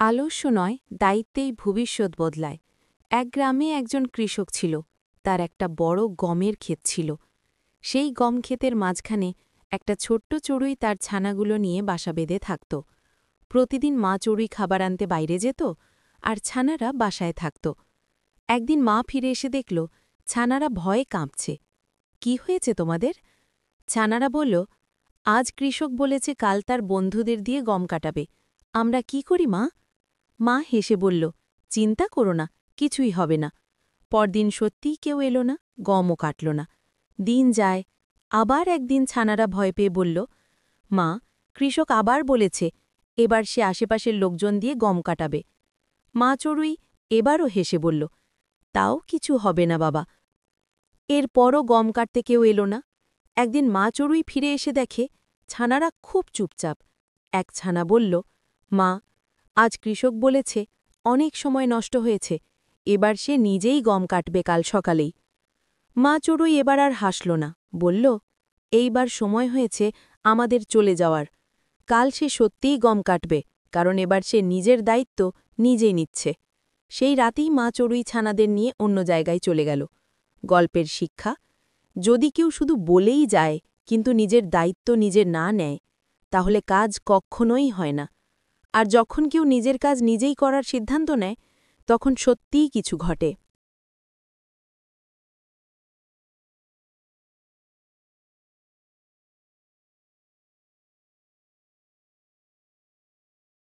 আলস্য নয়, দায়িত্বেই ভবিষ্যৎ বদলায়। এক গ্রামে একজন কৃষক ছিল। তার একটা বড় গমের ক্ষেত ছিল। সেই গম ক্ষেতের মাঝখানে একটা ছোট্ট চড়ুই তার ছানাগুলো নিয়ে বাসা বেঁধে থাকত। প্রতিদিন মা চড়ুই খাবার আনতে বাইরে যেত, আর ছানারা বাসায় থাকত। একদিন মা ফিরে এসে দেখল ছানারা ভয়ে কাঁপছে। কি হয়েছে তোমাদের? ছানারা বলল, আজ কৃষক বলেছে কাল তার বন্ধুদের দিয়ে গম কাটাবে। আমরা কি করি মা? মা হেসে বলল, চিন্তা করো না, কিছুই হবে না। পরদিন সত্যিই কেউ এলো না, গমও কাটল না। দিন যায়, আবার একদিন ছানারা ভয় পেয়ে বলল, মা, কৃষক আবার বলেছে এবার সে আশেপাশের লোকজন দিয়ে গম কাটাবে। মা চড়ুই এবারও হেসে বলল, তাও কিছু হবে না বাবা। এরপরও গম কাটতে কেউ এলো না। একদিন মা চড়ুই ফিরে এসে দেখে ছানারা খুব চুপচাপ। এক ছানা বলল, মা, আজ কৃষক বলেছে অনেক সময় নষ্ট হয়েছে, এবার সে নিজেই গম কাটবে কাল সকালেই। মা চড়ুই এবার আর হাসল না, বলল, এইবার সময় হয়েছে আমাদের চলে যাওয়ার। কাল সে সত্যিই গম কাটবে, কারণ এবার সে নিজের দায়িত্ব নিজেই নিচ্ছে। সেই রাতেই মা চড়ুই ছানাদের নিয়ে অন্য জায়গায় চলে গেল। গল্পের শিক্ষা: যদি কেউ শুধু বলেই যায় কিন্তু নিজের দায়িত্ব নিজে না নেয়, তাহলে কাজ কখনোই হয় না। আর যখন কেউ নিজের কাজ নিজেই করার সিদ্ধান্ত নেয়, তখন সত্যিই কিছু ঘটে।